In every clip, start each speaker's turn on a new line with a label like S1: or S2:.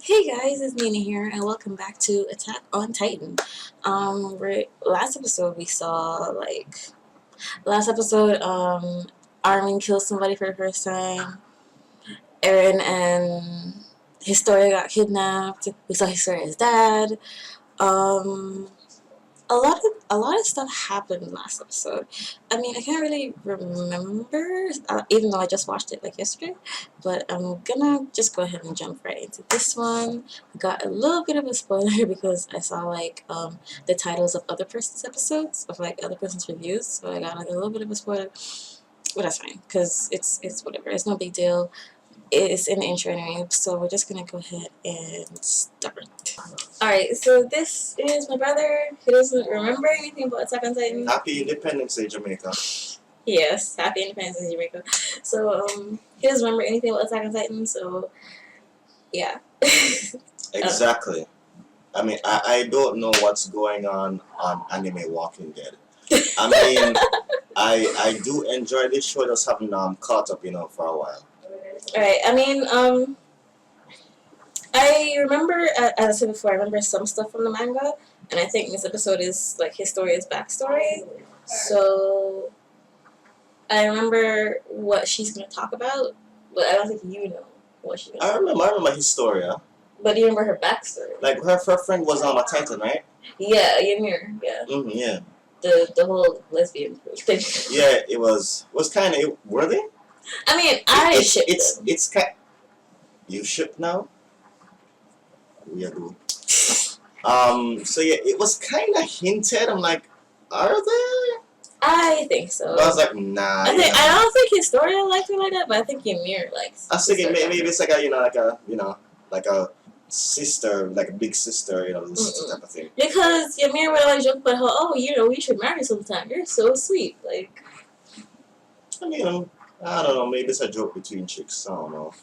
S1: Hey guys, it's Nina here, and welcome back to Attack on Titan. Last episode we saw Armin kills somebody for the first time. Eren and Historia got kidnapped. We saw Historia's dad. Um, a lot of stuff happened last episode. I mean, I can't really remember, even though I just watched it like yesterday. But I'm gonna just go ahead and jump right into this one. I got a little bit of a spoiler because I saw the titles of other person's episodes of other person's reviews, so I got a little bit of a spoiler. But that's fine because it's whatever. It's no big deal. It's in the intro anyway, so we're just gonna go ahead and start. Alright, so this is my brother. He doesn't remember anything about Attack on Titan.
S2: Happy Independence Day, Jamaica.
S1: Yes, Happy Independence Day, Jamaica. So, he doesn't remember anything about Attack on Titan, so, yeah.
S2: Exactly. I mean, I don't know what's going on Anime Walking Dead. I mean, I do enjoy this show, just haven't caught up, for a while.
S1: Alright, I mean, I remember, as I said before, I remember some stuff from the manga, and I think this episode is Historia's backstory. So I remember what she's gonna talk about, but I don't think you know what she's gonna
S2: I remember Historia.
S1: But do you remember her backstory?
S2: Like her friend was a Titan, right?
S1: Yeah, Ymir, yeah.
S2: Yeah.
S1: The whole lesbian thing.
S2: Yeah, it was kind of, were they?
S1: I mean,
S2: it's kind. You ship now? We do. So yeah, it was kind of hinted. I'm like, are they?
S1: I think so.
S2: But I was like, nah.
S1: I don't think Historia liked her like that, but I think Ymir likes.
S2: I was thinking maybe it's like a sister, like a big sister, this type of thing.
S1: Because Ymir would always joke about how, we should marry sometime. You're so sweet. Like,
S2: I mean, I don't know. Maybe it's a joke between chicks. I don't know.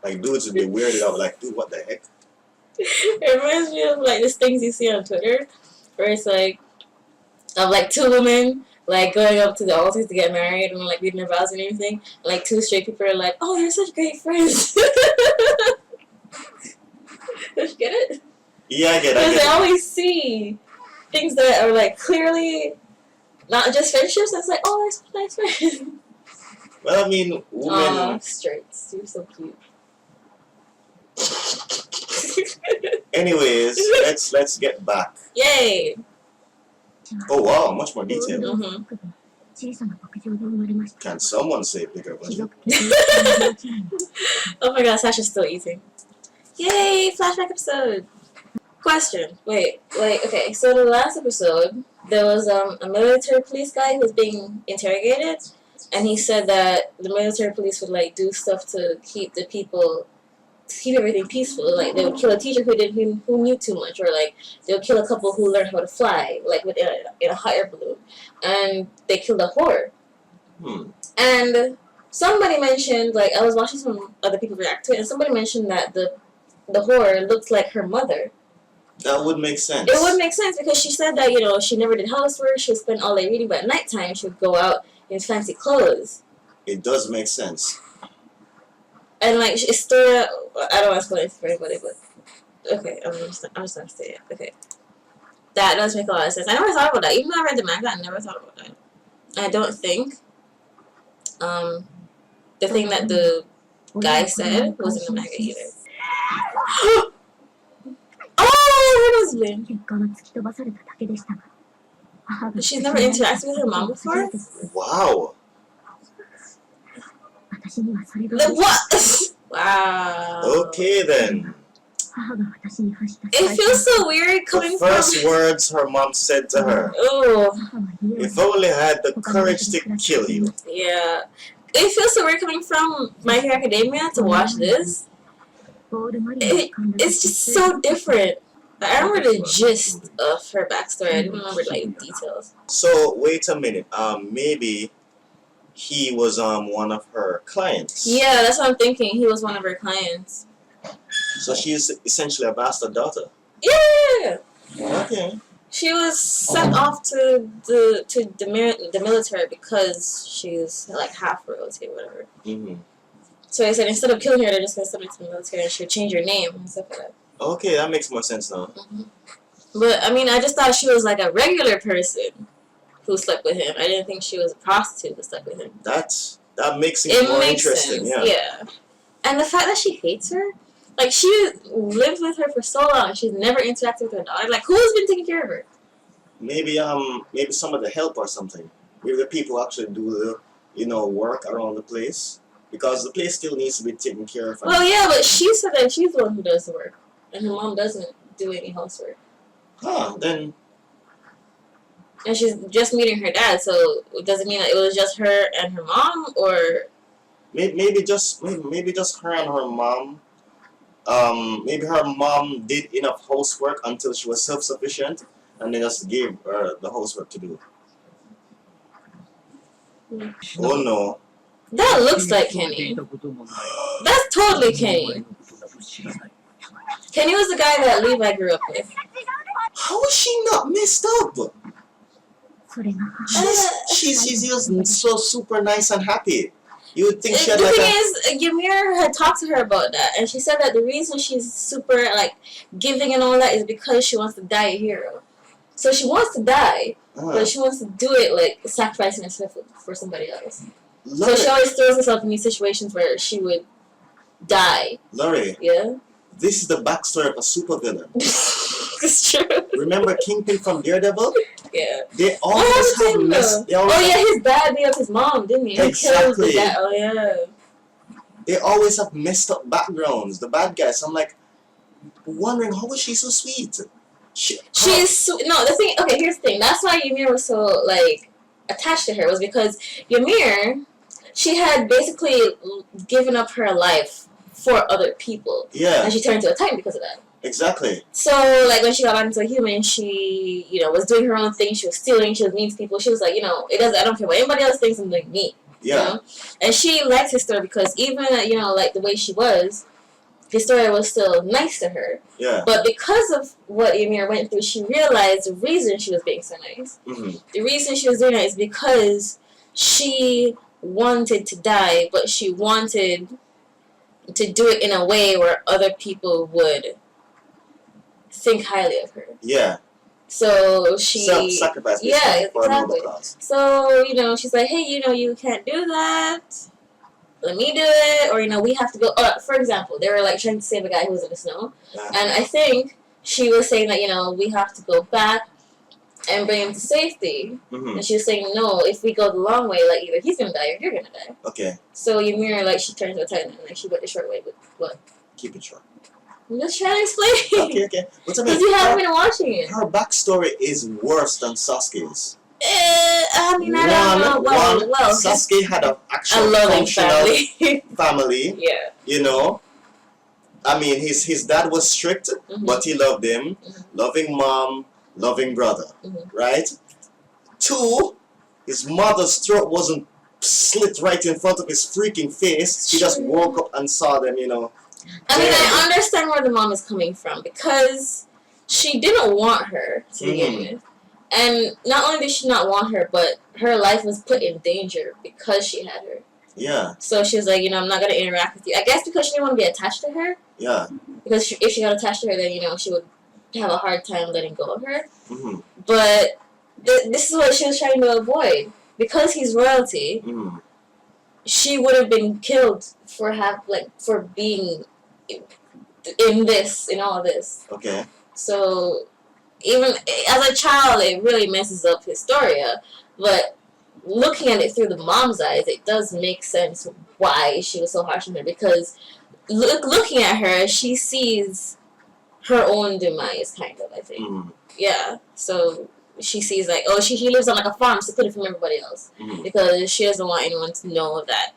S2: Like dudes would be weirded out. Like, dude, what the heck?
S1: It reminds me of these things you see on Twitter, where it's of two women going up to the altars to get married and reading their vows and everything. And, two straight people are like, "Oh, you're such great friends." Did you get it?
S2: Yeah, I get it.
S1: Because they always see things that are clearly not just friendships. That's oh, they're such nice friends.
S2: Well, I mean, women.
S1: Straights, you're so cute.
S2: Anyways, let's get back.
S1: Yay!
S2: Oh wow, much more detail.
S1: Mm-hmm.
S2: Can someone say bigger budget?
S1: Oh my god, Sasha's still eating. Yay! Flashback episode. Question. Wait. Okay. So in the last episode, there was a military police guy who was being interrogated, and he said that the military police would do stuff to keep everything peaceful. They would kill a teacher who knew too much, or they would kill a couple who learned how to fly, in a hot air balloon, and they killed a whore. And somebody mentioned, I was watching some other people react to it, and somebody mentioned that the whore looked like her mother.
S2: That would make sense.
S1: It would make sense because she said that she never did housework. She would spend all day reading, but at nighttime she would go out in fancy clothes.
S2: It does make sense.
S1: And Historia, I don't want to explain it for anybody, but okay, I'm just gonna say it. Okay, that does make a lot of sense. I never thought about that. Even though I read the manga, I never thought about that. I don't think the thing that the guy said was in the manga either. Oh, her husband! She's never interacted with her mom before?
S2: Wow.
S1: What? Wow.
S2: Okay then.
S1: It feels so weird coming from...
S2: The first words her mom said to her.
S1: Oh.
S2: If only I had the courage to kill you.
S1: Yeah. It feels so weird coming from My Hero Academia to watch this. It's just so different. I remember the gist of her backstory. I didn't remember details.
S2: So wait a minute. Maybe he was one of her clients.
S1: Yeah, that's what I'm thinking. He was one of her clients.
S2: So she's essentially a bastard daughter.
S1: Yeah.
S2: Okay.
S1: She was sent off to the military because she's half royalty or whatever.
S2: Mm-hmm.
S1: So I said instead of killing her, they're just gonna send her to the military and she'll change her name and stuff like that.
S2: Okay, that makes more sense now.
S1: But I mean, I just thought she was like a regular person who slept with him. I didn't think she was a prostitute who slept with him.
S2: That makes it more interesting.
S1: Sense. Yeah. And the fact that she hates her, like she lived with her for so long, and she's never interacted with her daughter. Like who's been taking care of her?
S2: Maybe some of the help or something. Maybe the people actually do the work around the place, because the place still needs to be taken care of.
S1: Well, yeah, but she said that she's the one who does the work, and her mom doesn't do any housework.
S2: Then.
S1: And she's just meeting her dad, so does it mean that it was just her and her mom, or
S2: maybe just her and her mom. Maybe her mom did enough housework until she was self-sufficient, and they just gave her the housework to do. Oh no.
S1: That looks like Kenny. That's totally Kenny. Kenny was the guy that Levi grew up with.
S2: How is she not messed up? She's just so super nice and happy. You would think she had
S1: the thing is, Ymir had talked to her about that, and she said that the reason she's super like giving and all that is because she wants to die a hero. So she wants to die, but she wants to do it like sacrificing herself for somebody else. So she always throws herself in these situations where she would die.
S2: Laurie.
S1: Yeah.
S2: This is the backstory of a supervillain.
S1: It's true.
S2: Remember Kingpin from Daredevil?
S1: Yeah.
S2: They always have
S1: his dad beat up his mom, didn't he?
S2: Exactly.
S1: He killed the dad. Oh yeah.
S2: They always have messed up backgrounds. The bad guys. I'm like wondering, how was she so sweet?
S1: The thing. Okay, here's the thing. That's why Ymir was so like attached to her, was because Ymir, she had basically given up her life for other people.
S2: Yeah.
S1: And she turned into a Titan because of that.
S2: Exactly.
S1: So, like, when she got back into a human, she, was doing her own thing. She was stealing. She was mean to people. She was like, I don't care what anybody else thinks. I'm doing me.
S2: Yeah.
S1: And she liked Historia because even, like the way she was, Historia was still nice to her.
S2: Yeah.
S1: But because of what Ymir went through, she realized the reason she was being so nice.
S2: Mm-hmm.
S1: The reason she was doing that is because she wanted to die, but she wanted to do it in a way where other people would think highly of her.
S2: Yeah.
S1: So she
S2: self-sacrifice.
S1: Yeah,
S2: exactly.
S1: So she's like, hey, you can't do that. Let me do it, or we have to go. For example, they were like trying to save a guy who was in the snow, and I think she was saying that we have to go back and bring him to safety.
S2: Mm-hmm.
S1: And she was saying, no, if we go the long way, like either he's gonna die or you're gonna die.
S2: Okay.
S1: So Ymir, like, she turned to a Titan, and like she went the short way, but what?
S2: Keep it short.
S1: I'm just trying to explain.
S2: Okay.
S1: Because you haven't been watching it.
S2: Her backstory is worse than Sasuke's.
S1: I mean, I don't know. Well,
S2: Sasuke had an actual
S1: loving
S2: family.
S1: Yeah.
S2: I mean, his dad was strict, but he loved him.
S1: Mm-hmm.
S2: Loving mom, loving brother.
S1: Mm-hmm.
S2: Right? 2, his mother's throat wasn't slit right in front of his freaking face. He just woke up and saw them,
S1: I mean, I understand where the mom is coming from, because she didn't want her to begin with. And not only did she not want her, but her life was put in danger because she had her.
S2: Yeah.
S1: So she was like, I'm not going to interact with you. I guess because she didn't want to be attached to her.
S2: Yeah.
S1: Because if she got attached to her, then, she would have a hard time letting go of her.
S2: Mm-hmm.
S1: But this is what she was trying to avoid. Because he's royalty, she would have been killed for being in all this.
S2: Okay.
S1: So, even as a child, it really messes up Historia, but looking at it through the mom's eyes, it does make sense why she was so harsh on her, because looking at her, she sees her own demise, kind of, I think. Yeah, so she sees, like, she lives on, like, a farm secluded from everybody else, because she doesn't want anyone to know that,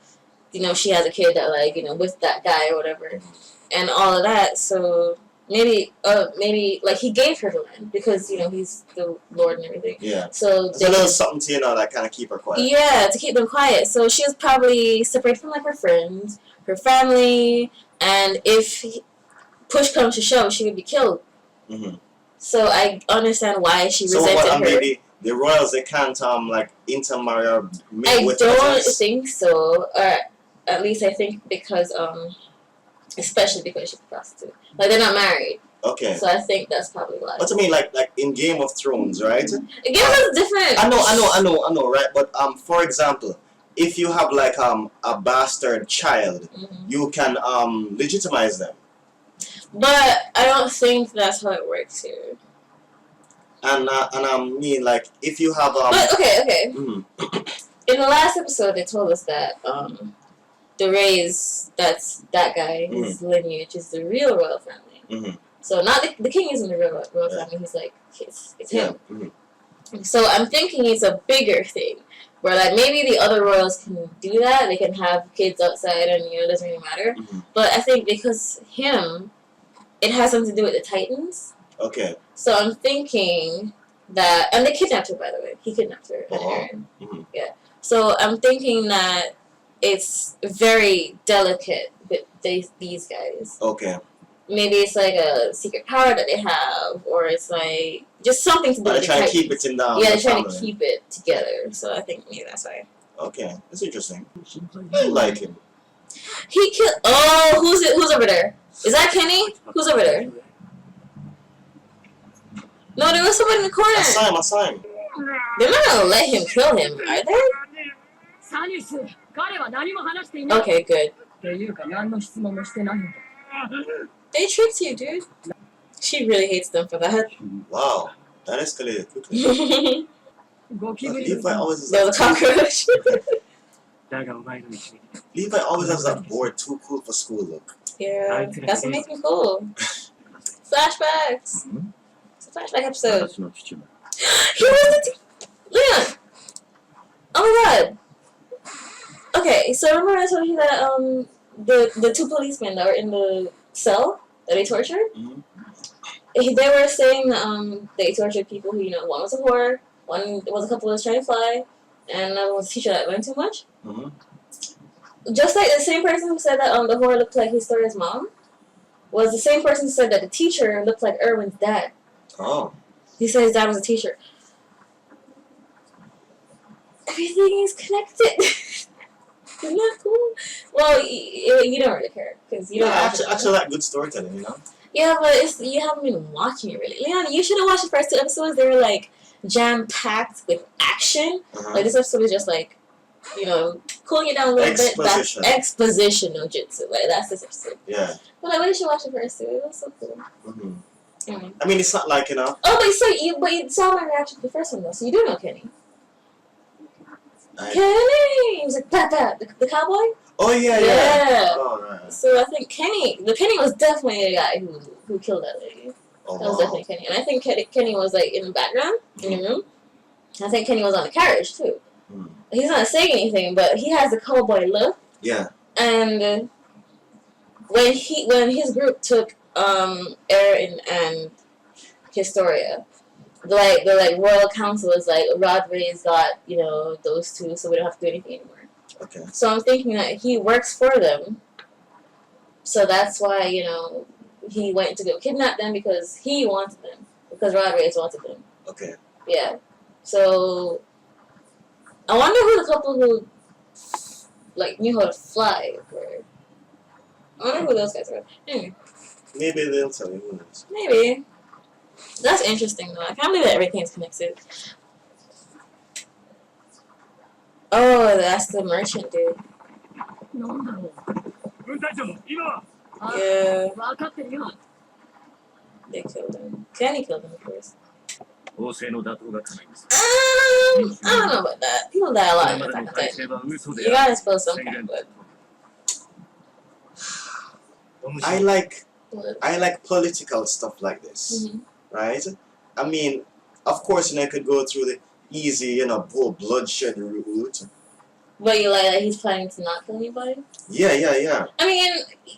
S1: she has a kid that, like, with that guy or whatever. And all of that, so maybe, like, he gave her the land because, he's the Lord and everything.
S2: Yeah.
S1: So
S2: there's a little something to, that kind of keep her quiet.
S1: Yeah, to keep them quiet. So she was probably separated from, like, her friends, her family, and if push comes to shove, she would be killed. So I understand why she resented her.
S2: Maybe the royals, they can't, intermarry or mate with
S1: I don't
S2: others?
S1: think so. At least I think because especially because she's a prostitute. Like they're not married.
S2: Okay.
S1: So I think that's probably why.
S2: But I mean, like in Game of Thrones, right?
S1: It gives us different.
S2: I know, right? But for example, if you have like a bastard child, you can legitimize them.
S1: But I don't think that's how it works here.
S2: And I mean, like if you have
S1: But okay.
S2: Mm-hmm.
S1: In the last episode, they told us that the Rays, that guy, his lineage is the real royal family.
S2: Mm-hmm.
S1: So not the king isn't the real royal family. He's like it's him.
S2: Mm-hmm.
S1: So I'm thinking it's a bigger thing, where like maybe the other royals can do that. They can have kids outside, and it doesn't really matter.
S2: Mm-hmm.
S1: But I think because him, it has something to do with the Titans.
S2: Okay.
S1: So I'm thinking that, and they kidnapped her, by the way. He kidnapped her and Aaron.
S2: Mm-hmm.
S1: Yeah. So I'm thinking that it's very delicate with these guys.
S2: Okay.
S1: Maybe it's like a secret power that they have, or it's like just something to do with the
S2: They're trying to keep it in down.
S1: Yeah, they're trying to keep it together. So I think maybe that's why.
S2: Okay, that's interesting. I like him.
S1: He killed. Oh, who's it? Who's over there? Is that Kenny? Who's over there? No, there was someone in the corner.
S2: I saw him.
S1: They're not gonna let him kill him, are they? Okay, good. They tricked you, dude. She really hates them for that.
S2: Wow, that escalated quickly. Levi always is
S1: There was a cockroach.
S2: Levi always has that bored, too cool for school look.
S1: Yeah, that's what makes me cool. Flashbacks. It's a flashback episode. He was Leon! Oh my god! Okay, so remember I told you that the two policemen that were in the cell that they tortured?
S2: Mm-hmm.
S1: They were saying that they tortured people who, one was a whore, one was a couple that was trying to fly, and another was a teacher that learned too much.
S2: Mm-hmm.
S1: Just like the same person who said that the whore looked like Historia's mom was the same person who said that the teacher looked like Erwin's dad.
S2: Oh.
S1: He said his dad was a teacher. Everything is connected. Isn't that cool? Well, you don't really care because you don't.
S2: Actually, like good storytelling,
S1: Yeah, but you haven't been watching it really. Leon, you should have watched the first two episodes. They were like jam packed with action. Like this episode was just like, cooling it down a little bit. That's expositional jutsu. Like that's this episode.
S2: Yeah.
S1: But like, you should watch the first two. It was so cool.
S2: Mm-hmm. I mean, it's not like
S1: Oh, but you saw my reaction to the first one though, so you do know Kenny. Kenny! He was like, that, the cowboy?
S2: Oh, yeah. Oh, right.
S1: So I think Kenny was definitely the guy who killed that lady.
S2: Oh,
S1: that was definitely Kenny. And I think Kenny was, like, in the background, in the room. I think Kenny was on the carriage, too.
S2: Mm.
S1: He's not saying anything, but he has the cowboy look.
S2: Yeah.
S1: And when his group took Aaron and Historia, the royal council is like, Rodway's got, those two, so we don't have to do anything anymore.
S2: Okay.
S1: So I'm thinking that he works for them. So that's why, he went to go kidnap them because he wanted them. Because Rodway's wanted them.
S2: Okay.
S1: Yeah. So I wonder who the couple who knew how to fly were. I wonder who those guys were. Anyway.
S2: Maybe they'll tell you who knows.
S1: Maybe. That's interesting though. I can't believe that everything's connected. Oh, that's the merchant dude. Yeah. They killed him. Kenny killed him, of course. I don't know about that. People die a lot in Attack on Titan. You gotta spill some kind of blood.
S2: I like political stuff like this, right? I mean, of course, I could go through the easy, bull bloodshed route.
S1: But you like he's planning to not kill anybody?
S2: Yeah.
S1: I mean,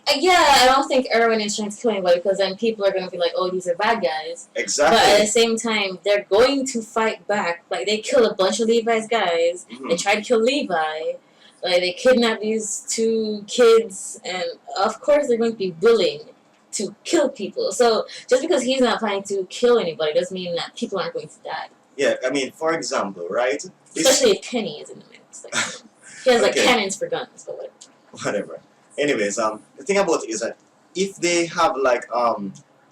S1: I don't think Erwin is trying to kill anybody because then people are going to be like, oh, these are bad guys.
S2: Exactly.
S1: But at the same time, they're going to fight back. Like, they kill a bunch of Levi's guys. They try to kill Levi. Like, they kidnap these two kids. And, of course, they're going to be willing to kill people. So, just because he's not planning to kill anybody doesn't mean that people aren't going to die.
S2: Yeah, I mean, for example, right?
S1: Especially if Kenny is in the mix. Like, he has, cannons for guns, but whatever.
S2: whatever. Anyways, the thing about it is that if they have like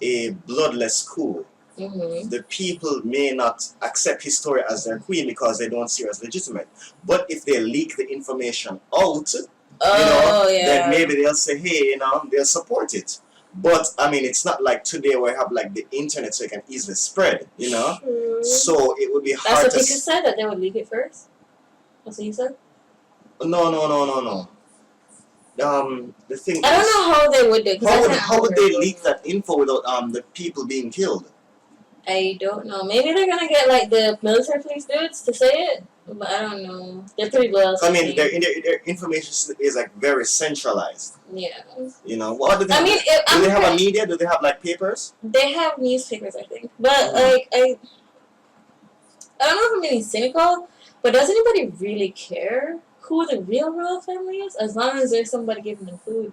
S2: a bloodless coup, the people may not accept Historia as their queen because they don't see her as legitimate. But if they leak the information out, then maybe they'll say, hey, they'll support it. But I mean, it's not like today where you have like the internet, so it can easily spread.
S1: True.
S2: So it would be hard.
S1: That's what they said, that they would leak it first. That's what you said.
S2: No. The thing.
S1: I don't know how they would do it.
S2: How would they leak that info without the people being killed?
S1: I don't know. Maybe they're gonna get like the military police dudes to say it, but I don't know. They're pretty loyal.
S2: I mean, their information is like very centralized.
S1: Yeah.
S2: What do they? Do they have a media? Do they have like papers?
S1: They have newspapers, I think. But like I don't know if I'm being cynical, but does anybody really care who the real royal family is? As long as there's somebody giving them food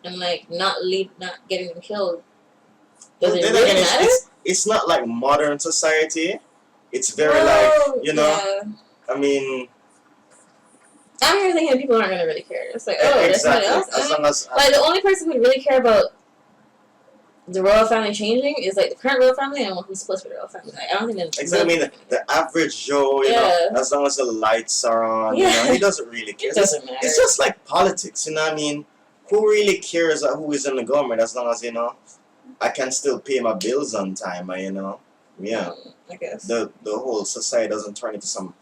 S1: and like not getting them killed. Does it really matter?
S2: It's not like modern society. It's very
S1: Yeah.
S2: I mean,
S1: I'm here thinking people aren't gonna really care. It's like, there's somebody else.
S2: As long as
S1: like the only person who would really care about the royal family changing is like the current royal family and who's supposed to be the royal family. Like, I don't think that's
S2: exactly. I mean, the average Joe, as long as the lights are on, he doesn't really care.
S1: It doesn't matter.
S2: It's just like politics, I mean, who really cares who is in the government as long as I can still pay my bills on time, yeah.
S1: I guess.
S2: The whole society doesn't turn into some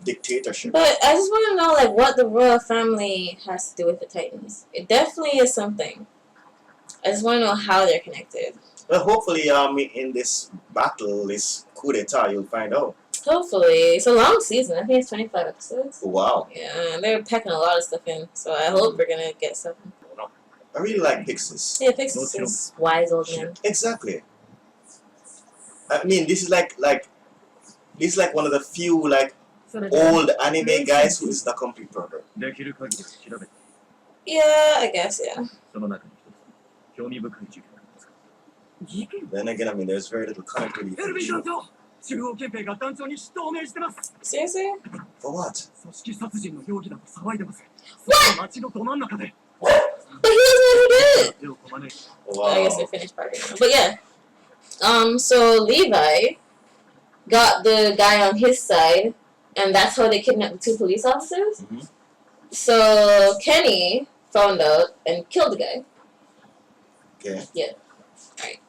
S2: dictatorship.
S1: But I just want to know like what the royal family has to do with the Titans. It definitely is something. I just want to know how they're connected.
S2: Well, hopefully, in this battle, this coup d'etat, you'll find out.
S1: Hopefully. It's a long season. I think it's 25 episodes.
S2: Wow.
S1: Yeah, they're packing a lot of stuff in, so I hope we're going to get something.
S2: I really like Pixis.
S1: Yeah, Pixis is wise old man.
S2: Exactly. I mean, this is like one of the few old anime guys who is the complete pervert.
S1: Yeah, I guess, yeah.
S2: Then again, I mean, there's very little connectivity.
S1: Seriously?
S2: For what?
S1: But he doesn't know who did it!
S2: Wow.
S1: I guess they finished part now. But yeah. So Levi got the guy on his side, and that's how they kidnapped the two police officers.
S2: Mm-hmm.
S1: So Kenny found out and killed the guy.
S2: Okay.
S1: Yeah. Alright.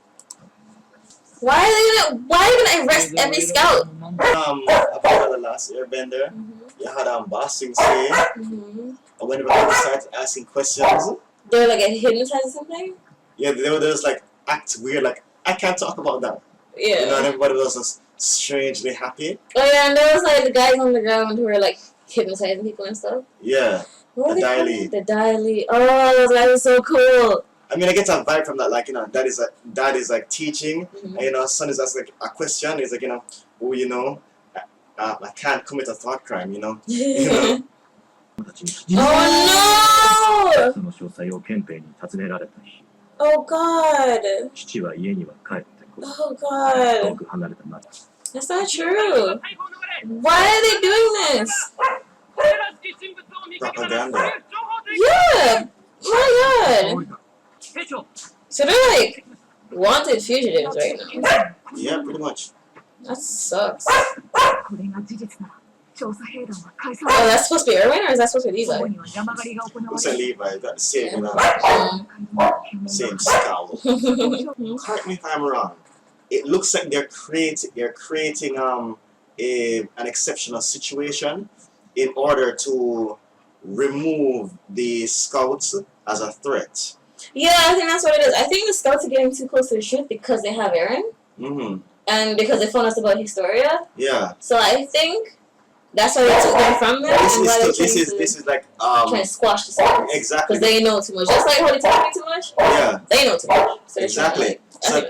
S1: Why are they gonna arrest every scout?
S2: About the last Airbender, you had bossing say, and whenever they started asking questions,
S1: They were like hypnotized or something?
S2: yeah, they were just like act weird, like I can't talk about that.
S1: Yeah.
S2: And everybody was just strangely happy.
S1: Oh yeah, and there was like the guys on the ground who were like hypnotizing people and stuff.
S2: Yeah.
S1: What were
S2: The
S1: they called?
S2: Daily.
S1: The Daily. Oh, those guys are so cool.
S2: I mean, I get a vibe from that, like, dad is like teaching, and, son is asking like a question, he's like, I can't commit a thought crime,
S1: Oh no! Oh god! Oh god! That's not true. Why are they doing this?
S2: Propaganda.
S1: Yeah! My god! So they're like wanted fugitives right now.
S2: Yeah, pretty much.
S1: That sucks. Oh, that's supposed to be Erwin, or is that supposed to be Levi?
S2: Who's a Levi? Got the same, same scowl. Correct me if I'm wrong. It looks like they're creating an exceptional situation in order to remove the scouts as a threat.
S1: Yeah, I think that's what it is. I think the scouts are getting too close to the truth because they have Aaron. And because they found us about Historia.
S2: Yeah.
S1: So I think that's why they took them from them.
S2: This is like
S1: trying to squash the scouts.
S2: Exactly.
S1: Because they know too much. Just like how they told me too much.
S2: Yeah.
S1: They know too much. So
S2: exactly.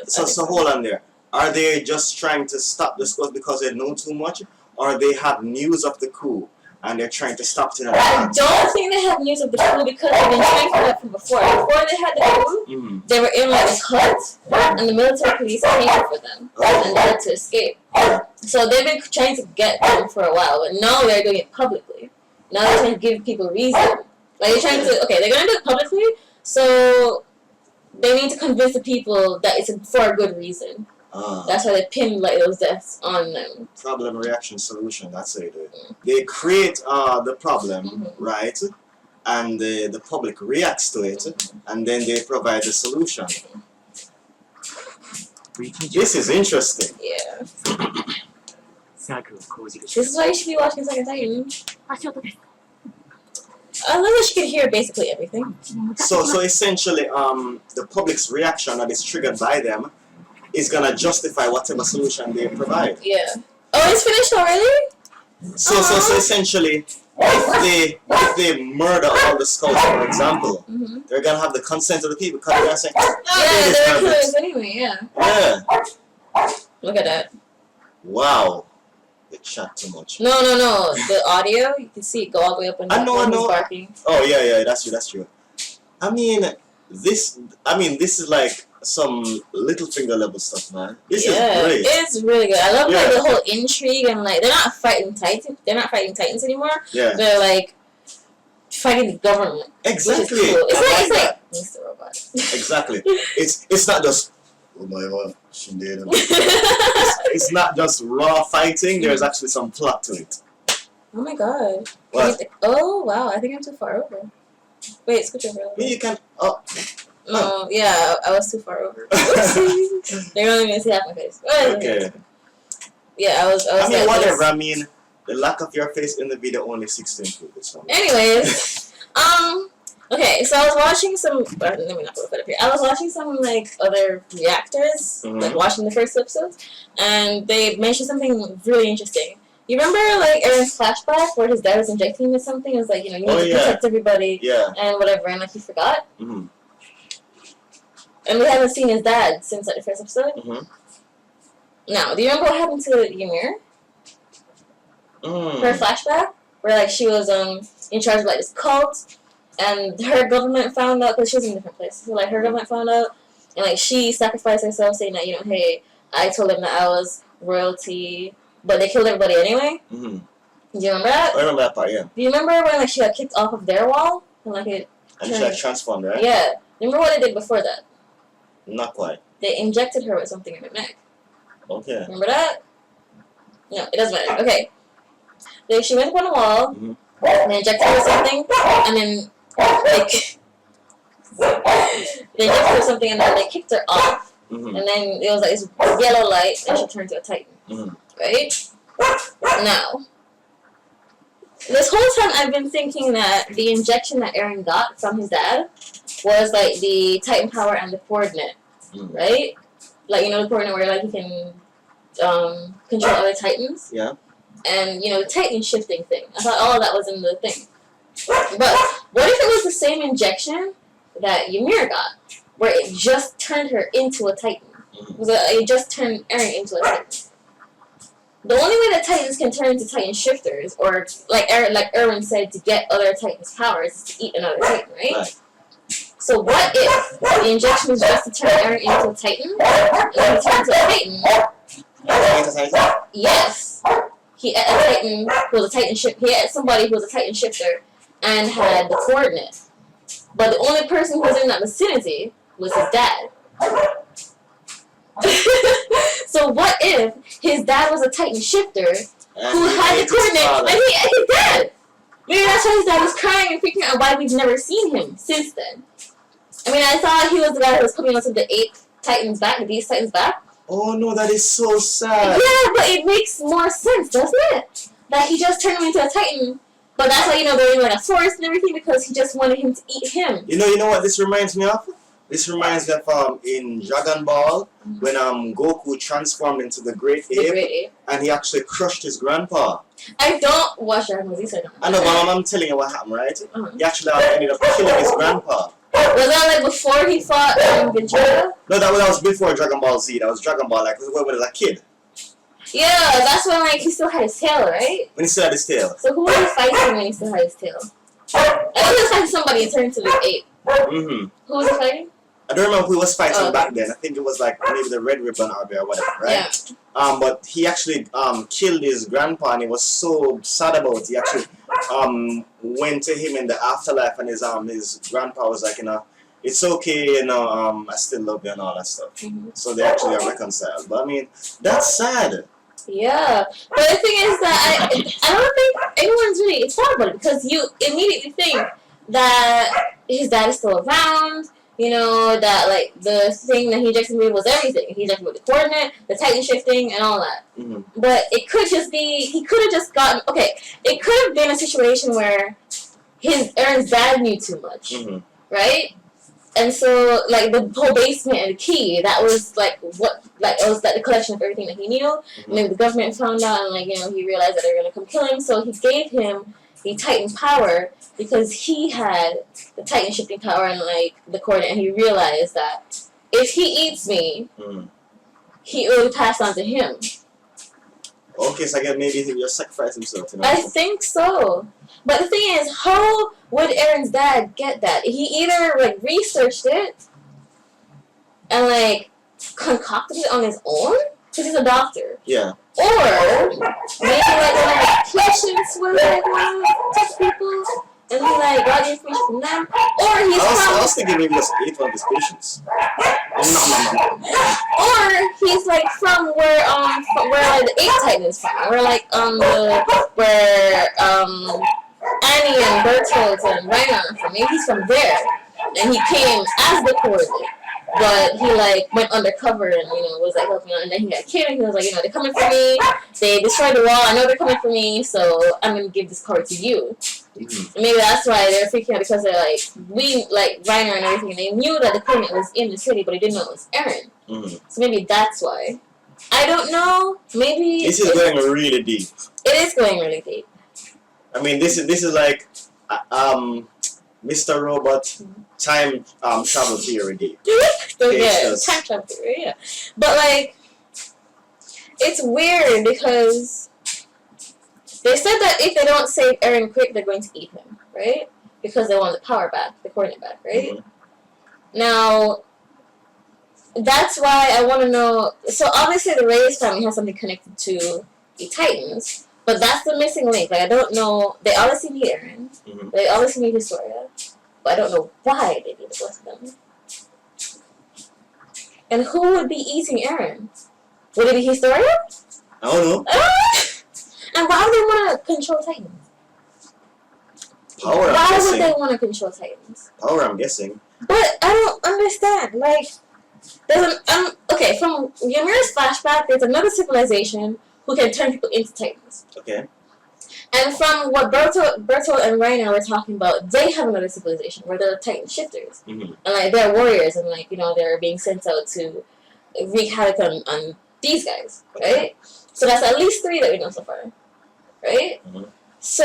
S2: So hold on there. Are they just trying to stop the scouts because they know too much, or they have news of the coup and they're trying to stop it?
S1: I don't think they have news of the coup because they've been trying for that from before. Before they had the coup, they were in like a hut, and the military police came for them, and they had to escape. So they've been trying to get them for a while, but now they're doing it publicly. Now they're trying to give people reason. Like, they're trying to, okay, they're going to do it publicly, so they need to convince the people that it's for a good reason. That's why they pin, like, those deaths on them.
S2: Problem, reaction, solution, that's how they do it. They create the problem, right? And the public reacts to it, and then they provide the solution. This is interesting.
S1: Yeah. This is why you should be watching Attack on Titan. I love that she can hear basically everything.
S2: So essentially, the public's reaction that is triggered by them is gonna justify whatever solution they provide.
S1: Yeah. Oh, it's finished already?
S2: So essentially, if they murder all the scouts, for example, they're gonna have the consent of the people because they're gonna say,
S1: yeah, they're killers anyway. Yeah.
S2: Yeah.
S1: Look at that.
S2: Wow. They chat too much.
S1: No. The audio, you can see it go all the way up and down.
S2: I know.
S1: Barking.
S2: Oh yeah, that's true. I mean, this is like some Littlefinger level stuff, man. This is great.
S1: It's really good. I love like the whole intrigue and like they're not fighting Titans. They're not fighting Titans anymore.
S2: Yeah.
S1: They're like fighting the government.
S2: Exactly.
S1: Which is cool. It's like Mr. Robot.
S2: Exactly. It's not just oh my god, she did it. It's not just raw fighting. There's actually some plot to it.
S1: Oh my god.
S2: What?
S1: Oh wow, I think I'm too far over. Wait, scooch over.
S2: Yeah, you can.
S1: Oh, yeah, I was too far over. They're not even gonna see half my face.
S2: Okay.
S1: Yeah, I was.
S2: I mean, whatever. I mean, the lack of your face in the video only 16 to so.
S1: Anyways, okay, so I was watching some. Let me not put it up here. I was watching some like other reactors, like watching the first episodes, and they mentioned something really interesting. You remember like Aaron's flashback where his dad was injecting him with something? It was like, you know, you need to protect everybody and whatever, and like he forgot. And we haven't seen his dad since like the first episode. Now, do you remember what happened to Ymir? Her flashback, where like she was in charge of like this cult, and her government found out because she was in a different place. So like her government found out, and like she sacrificed herself, saying that, you know, hey, I told them that I was royalty, but they killed everybody anyway. Do you remember that?
S2: I remember that part. Yeah.
S1: Do you remember when like she got kicked off of their wall and like it?
S2: And she got transformed, right?
S1: Yeah. Remember what they did before that?
S2: Not quite.
S1: They injected her with something in her neck.
S2: Okay.
S1: Remember that? No, it doesn't matter. Okay. She went up on the wall, and they injected her with something, and then they injected her with something, and then they kicked her off, and then it was like this yellow light, and she turned to a Titan. Right? Now, this whole time I've been thinking that the injection that Eren got from his dad was like the Titan power and the coordinate, right? Like, you know, the coordinate where like you can control other Titans.
S2: Yeah.
S1: And, you know, the Titan shifting thing. I thought all of that was in the thing. But what if it was the same injection that Ymir got, where it just turned her into a Titan? It just turned Eren into a Titan. The only way that Titans can turn into Titan shifters, or like Erwin said, to get other Titans' powers, is to eat another Titan, right? So what if the injection was just to turn Eren into a Titan, and then he turned into a Titan? Yes. He ate a Titan who was a Titan He ate somebody who was a Titan shifter and had the coordinate. But the only person who was in that vicinity was his dad. So what if his dad was a Titan shifter who had the coordinate and he ate his dad? Maybe that's why his dad was crying and freaking out why we've never seen him since then. I mean, I thought he was the guy who was coming onto the 8 Titans back, these Titans back.
S2: Oh no, that is so sad.
S1: Yeah, but it makes more sense, doesn't it? That he just turned him into a Titan. But that's why, you know, they're in like a forest and everything because he just wanted him to eat him.
S2: You know what this reminds me of? This reminds me of in Dragon Ball when Goku transformed into the Great Ape and he actually crushed his grandpa.
S1: I don't watch Dragon Ball Z, so I don't know.
S2: I know, but I'm telling you what happened, right? He actually ended up killing his grandpa.
S1: Was that like before he fought Vegeta?
S2: No, that was before Dragon Ball Z. That was Dragon Ball, like, when he was a kid.
S1: Yeah, that's when like he still had his tail, right?
S2: When he still had his tail.
S1: So who was he fighting when he still had his tail? I know he was fighting somebody and turned into the ape. Who was he fighting?
S2: I don't remember who he was fighting back then. I think it was like maybe the Red Ribbon Army or whatever, right? Yeah. But he actually killed his grandpa and he was so sad about it. He actually went to him in the afterlife, and his grandpa was like, it's okay, I still love you and all that stuff. So they actually are reconciled. But I mean, that's sad.
S1: Yeah, but the thing is that I don't think anyone's really thought about it, because you immediately think that his dad is still around. You know that like the thing that he injected me was everything. He injected with the coordinate, the Titan shifting, and all that. But it could just be he could have just gotten It could have been a situation where Aaron's dad knew too much, right? And so, like, the whole basement and the key, that was, like, it was, like, the collection of everything that he knew. And then the government found out, and, like, he realized that they were going to come kill him. So he gave him the Titan power because he had the Titan shifting power and, like, the coordinate. And he realized that if he eats me, it will pass on to him.
S2: Okay, so I guess maybe he just sacrificed himself.
S1: I think so. But the thing is, how would Aaron's dad get that? He either, like, researched it and, like, concocted it on his own, because he's a doctor.
S2: Yeah.
S1: Or maybe, like, one of his patients was, like, one of those people, and he, like, got the information from them. Or he's
S2: I was thinking maybe just ate one of his patients.
S1: Or he's like from where like the 8 Titans from, where like where Annie and Bertolt and Rainer are from. Maybe he's from there, and he came as the coordinate, but he like went undercover and was like helping out, and then he got killed. And he was like, they're coming for me. They destroyed the wall. I know they're coming for me, so I'm gonna give this power to you. And maybe that's why they're freaking out, because they're like, we like Reiner and everything, and they knew that the coordinate was in the city, but they didn't know it was Aaron. So maybe that's why. I don't know. Maybe
S2: this is going really deep.
S1: It is going really deep.
S2: I mean, this is like Mr. Robot time travel theory deep.
S1: Time travel theory, yeah. But like, it's weird because they said that if they don't save Aaron quick, they're going to eat him, right? Because they want the power back, the coordinate back, right? Now, that's why I want to know. So obviously, the Reyes family has something connected to the Titans, but that's the missing link. Like, I don't know. They obviously need Aaron. They obviously need Historia, but I don't know why they need the both of them. And who would be eating Aaron? Would it be Historia?
S2: I don't know.
S1: And why would they want to control Titans?
S2: Power,
S1: why would they want to control Titans?
S2: Power, I'm guessing.
S1: But I don't understand. Like, there's okay, from Ymir's flashback, there's another civilization who can turn people into Titans.
S2: Okay.
S1: And from what Bertolt and Rainer were talking about, they have another civilization where they're Titan shifters. And, like, they're warriors, and, like, they're being sent out to wreak havoc on these guys, right? So that's at least 3 that we know so far, right? So,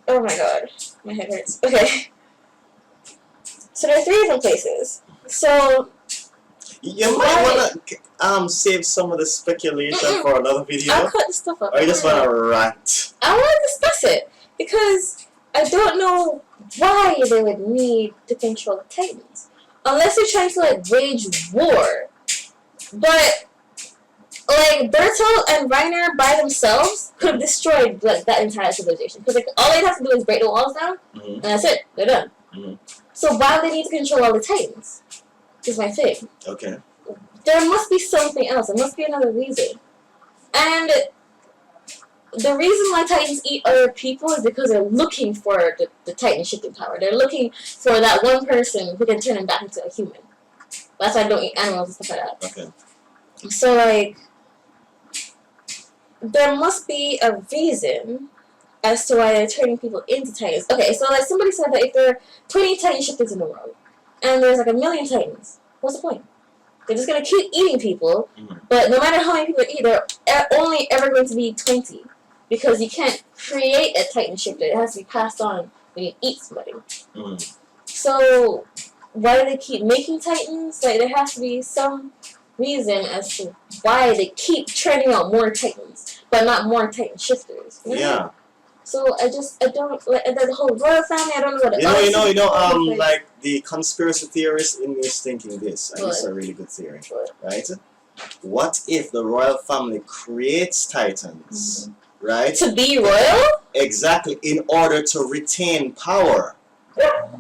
S1: oh my god, my head hurts. Okay. So there are 3 different places. So
S2: you might want to save some of the speculation for another video.
S1: I'll cut the stuff up.
S2: Or you just want to rant?
S1: I want to discuss it because I don't know why they would need to control the Titans unless they're trying to like wage war. But like Bertolt and Rainer by themselves could have destroyed like that entire civilization, because like all they'd have to do is break the walls down, and that's it. They're done. So why would they need to control all the Titans? Is my thing.
S2: Okay.
S1: There must be something else. There must be another reason. And the reason why Titans eat other people is because they're looking for the Titan shifting power. They're looking for that one person who can turn them back into a human. That's why I don't eat animals and stuff like that.
S2: Okay.
S1: So, like, there must be a reason as to why they're turning people into Titans. Okay, so, like, somebody said that if there are 20 Titan shifters in the world, and there's, like, 1 million Titans, what's the point? They're just going to keep eating people, but no matter how many people eat, they're only ever going to be 20. Because you can't create a Titan shifter. It has to be passed on when you eat somebody. So, why do they keep making Titans? Like, there has to be some reason as to why they keep churning out more Titans, but not more Titan shifters. You know?
S2: Yeah.
S1: So I don't like the whole royal family. I don't know what it
S2: like the conspiracy theorist in me is thinking this, and it's a really good theory, right? What if the royal family creates Titans right?
S1: To be royal?
S2: Exactly, in order to retain power.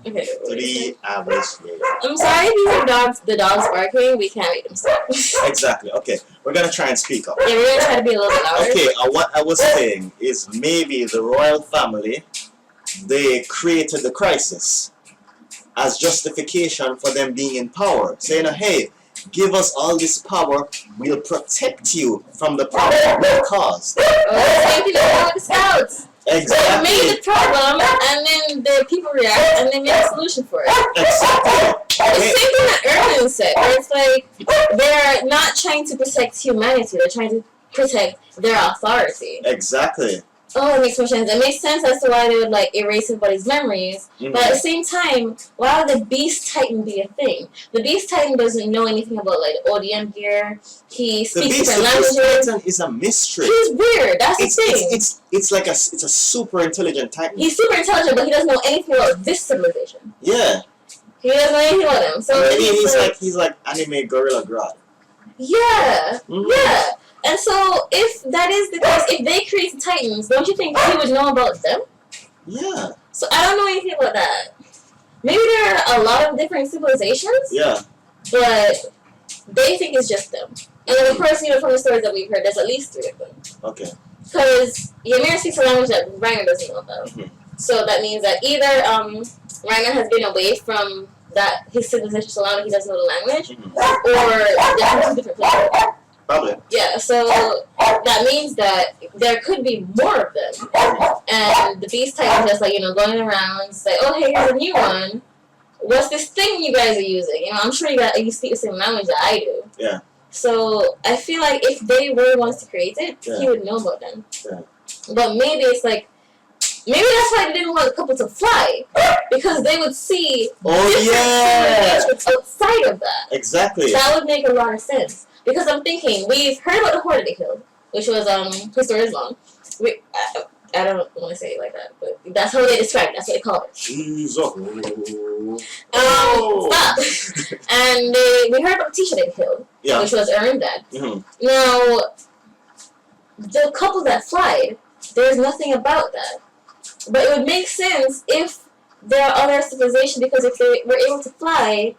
S1: Okay.
S2: To the average lady.
S1: I'm sorry if you hear the dogs barking. We can't make them stop.
S2: Exactly. Okay, we're gonna try and speak up.
S1: Yeah, we're gonna try to be a little bit louder.
S2: Okay, what I was saying is maybe the royal family, they created the crisis as justification for them being in power, saying, hey, give us all this power, we'll protect you from the problem we caused.
S1: Oh, same thing with the scouts.
S2: Exactly.
S1: They made the problem, and then the people react, and they made a solution for it.
S2: Exactly.
S1: The same thing that Erwin said, where it's like they're not trying to protect humanity; they're trying to protect their authority.
S2: Exactly.
S1: Oh, it makes more sense. It makes sense as to why they would like erase everybody's memories.
S2: Mm-hmm.
S1: But at the same time, why would the Beast Titan be a thing? The Beast Titan doesn't know anything about like the ODM gear. He speaks different languages.
S2: The Beast Titan is a mystery.
S1: He's weird. That's the thing.
S2: It's like it's a super intelligent Titan.
S1: He's super intelligent, but he doesn't know anything about this civilization.
S2: Yeah.
S1: He doesn't know anything about them. So
S2: he's like anime Gorilla Grodd.
S1: Yeah.
S2: Mm-hmm.
S1: Yeah. And so, if that is the case, if they create the Titans, don't you think he would know about them?
S2: Yeah.
S1: So I don't know anything about that. Maybe there are a lot of different civilizations.
S2: Yeah.
S1: But they think it's just them. And then, of course, from the stories that we've heard, there's at least 3 of them.
S2: Okay.
S1: Because Ymir speaks a language that Reiner doesn't know about.
S2: Mm-hmm.
S1: So that means that either Reiner has been away from his civilization so long that he doesn't know the language,
S2: mm-hmm.
S1: or they're from 2 different places.
S2: Probably.
S1: Yeah, so that means that there could be more of them. And the Beast Titan just going around, say, oh, hey, here's a new one. What's this thing you guys are using? I'm sure you speak the same language that I do.
S2: Yeah.
S1: So I feel like if they were the ones to create it, he would know about them.
S2: Yeah.
S1: But maybe it's maybe that's why they didn't want the couple to fly, because they would see different outside of that.
S2: Exactly.
S1: That would make a lot of sense. Because I'm thinking, we've heard about the horde they killed, which was Historia's long. I don't want to say it like that, but that's how they describe it. That's what they call it. Stop. And we heard about the teacher they killed, which was Erwin dad.
S2: Mm-hmm.
S1: Now, the couple that flied, there's nothing about that. But it would make sense if there are other civilizations, because if they were able to fly,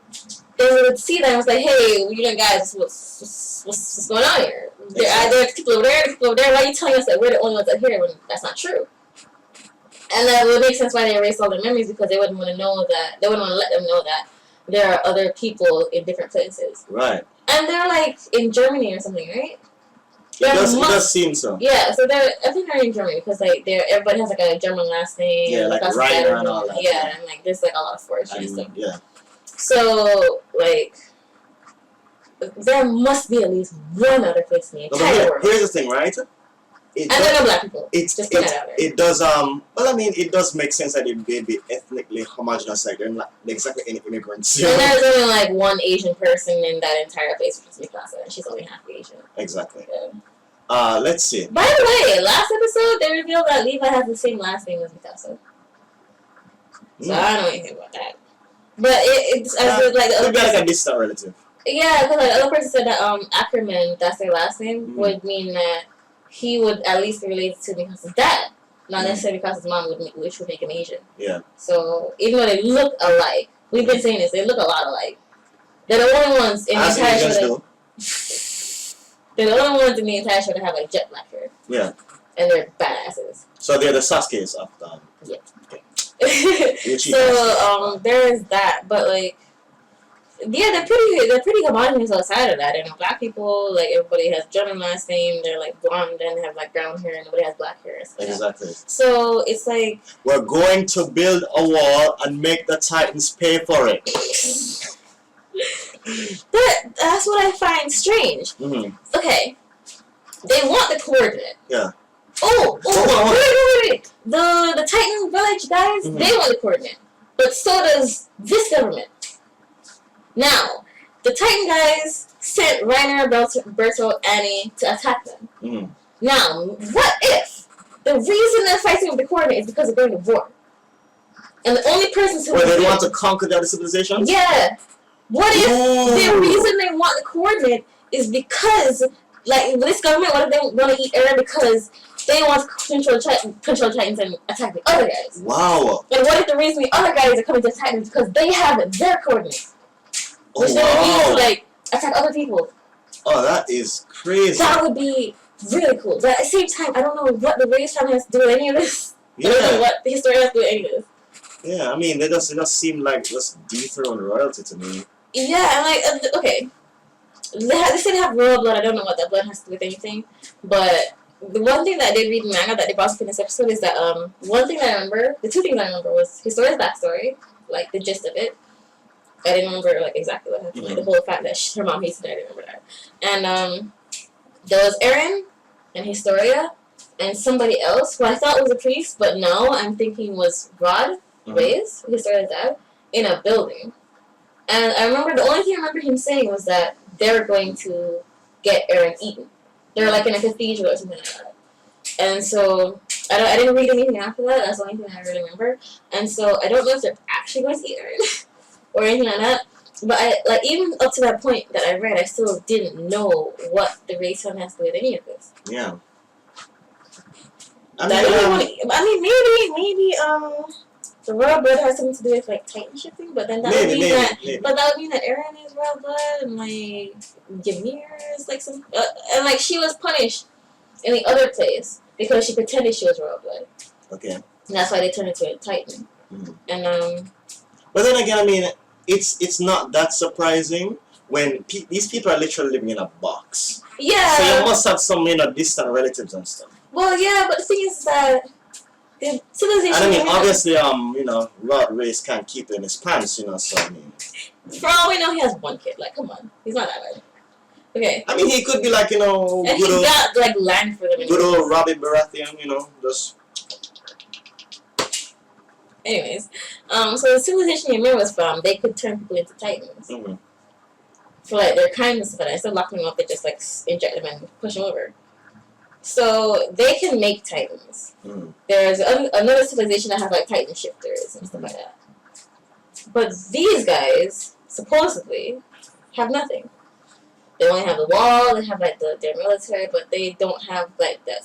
S1: they would see them and was like, hey, guys, what's going on here? There's people over there, people over there. Why are you telling us that we're the only ones out here when that's not true? And that would make sense why they erased all their memories, because they wouldn't want to know that, they wouldn't want to let them know that there are other people in different places.
S2: Right.
S1: And they're in Germany or something, right?
S2: It does seem so.
S1: Yeah, so I think they're in Germany, because everybody has a German last name.
S2: Yeah, like Reiner and all that.
S1: Yeah, and there's a lot of forestry and stuff.
S2: Yeah.
S1: So, there must be at least one other place in the entire world.
S2: Here's the thing, right?
S1: And there are black people.
S2: It does, it does make sense that it may be ethnically homogenous, like they're not exactly any immigrants.
S1: And there's only one Asian person in that entire place, which is Mikasa, and she's only half Asian.
S2: Exactly.
S1: Yeah.
S2: Let's see.
S1: By the way, last episode, they revealed that Levi has the same last name as Mikasa. So I don't know anything about that. But it's
S2: a distant relative.
S1: Yeah, because the other person said that Ackerman, that's their last name, would mean that he would at least be related to Mikasa's dad, not necessarily Mikasa's mom, which would make him Asian.
S2: Yeah.
S1: So even though they look alike, we've been saying this, they look a lot alike. They're the only ones in the entire show. They're the only ones in the entire show that have jet black hair.
S2: Yeah.
S1: And they're badasses.
S2: So they're the Sasuke's of
S1: yeah.
S2: Okay.
S1: So there is that, but yeah, they're pretty homogenous outside of that. Black people, everybody has German last name, they're blonde and have brown hair, and nobody has black hair. So
S2: exactly.
S1: So it's
S2: we're going to build a wall and make the Titans pay for it.
S1: That's what I find strange.
S2: Mm-hmm.
S1: Okay, they want the coordinate.
S2: Yeah.
S1: Wait. The Titan village guys, they want the coordinate. But so does this government. Now, the Titan guys sent Reiner, Berto, Annie to attack them.
S2: Mm.
S1: Now, what if the reason they're fighting with the coordinate is because they're going to war? And the only person who
S2: they want to conquer the other civilizations?
S1: Yeah. What if the reason they want the coordinate is because, this government, what if they want to eat Eren because they want to control Titans and attack the other guys.
S2: Wow.
S1: And what if the reason the other guys are coming to Titans because they have their coordinates, which they would use to like attack other people?
S2: Oh, that is crazy.
S1: That would be really cool. But at the same time, I don't know what the race family has to do with any of this.
S2: Yeah.
S1: I don't know what the history has to do with any of this.
S2: Yeah, I mean, it just seem like just dethroned royalty to me.
S1: Yeah, and like, okay. They say they have royal blood. I don't know what that blood has to do with anything. But the one thing that I did read in manga that they brought up in this episode is that one thing I remember, the two things I remember was Historia's backstory, like the gist of it. I didn't remember like exactly what happened, like the whole fact that her mom hates it. I didn't remember that. And there was Eren and Historia and somebody else who I thought was a priest, but no, I'm thinking was Rod Reyes, Historia's dad, in a building. And I remember the only thing I remember him saying was that they were going to get Eren eaten. They were like in a cathedral or something like that. And so I didn't read anything after that. That's the only thing I really remember. And so I don't know if they're actually going to eat Eren or anything like that. But even up to that point that I read, I still didn't know what the race family has to do with any of this.
S2: Yeah.
S1: I mean, maybe the royal blood has something to do with like Titan shifting, but then that would mean that Eren is royal blood and like Ymir is like some and like she was punished in the other place because she pretended she was royal blood.
S2: Okay.
S1: And that's why they turned into a Titan. And
S2: But then again, I mean, it's not that surprising when these people are literally living in a box.
S1: Yeah.
S2: So you must have some distant relatives and stuff.
S1: Well, yeah, but the thing is that the civilization.
S2: And I mean, obviously, Rod Race can't keep it in his pants, so I mean.
S1: For all we know, he has one kid. Like, come on, he's not that bad. Okay.
S2: I mean, he could be like,
S1: and he got like land for them.
S2: Good old Robbie Baratheon, just.
S1: Anyways, so the civilization Ymir was from, they could turn people into Titans.
S2: Mm-hmm.
S1: For like their kindness, but instead of locking them up, they just like inject them and push them over. So they can make Titans. There's another civilization that has like Titan shifters and stuff like that. But these guys supposedly have nothing. They only have the wall. They have like their military, but they don't have like that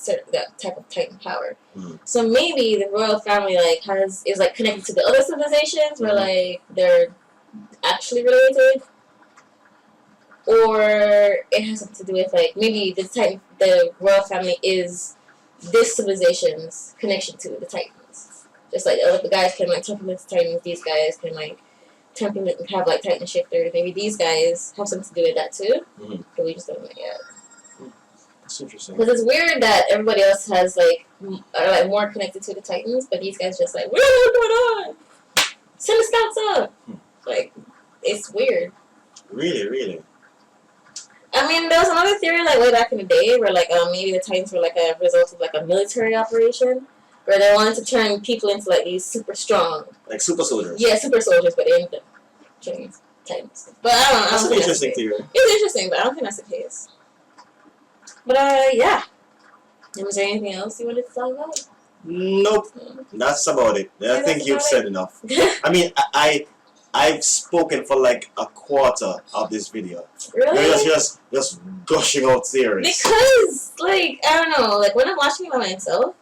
S1: type of Titan power. So maybe the royal family is connected to the other civilizations where like they're actually related. Or it has something to do with like maybe the royal family is this civilization's connection to the Titans. Just like the guys can like temple into Titans, these guys can like temple and have like Titan shifters. Maybe these guys have something to do with that too. But we just don't know yet.
S2: That's interesting.
S1: Because it's weird that everybody else has are like more connected to the Titans, but these guys just like, what is going on? Send the scouts up. Like, it's weird.
S2: Really, really.
S1: I mean, there was another theory like way back in the day where like maybe the Titans were like a result of like a military operation where they wanted to turn people into like these super strong,
S2: like super soldiers.
S1: Yeah, super soldiers, but they ended up turning Titans. But I don't know.
S2: That's an interesting theory.
S1: It's interesting, but I don't think that's the case. But yeah. And was there anything else you wanted to talk about?
S2: Nope. That's about it. I think you've said enough. I mean, I've spoken for like a quarter of this video.
S1: Really?
S2: You're just gushing out theories.
S1: Because, like, I don't know, like when I'm watching it by myself,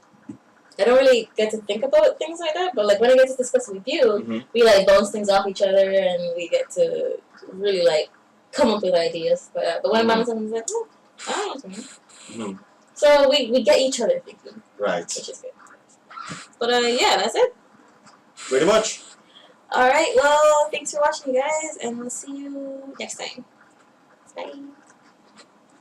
S1: I don't really get to think about things like that. But like when I get to discuss it with you, we like bounce things off each other and we get to really like come up with ideas. But when I'm by myself, I'm like, oh, I don't know what So we get each other thinking.
S2: Right.
S1: Which is good. But yeah, that's it.
S2: Pretty much.
S1: Alright, well, thanks for watching, you guys, and we'll see you next time. Bye.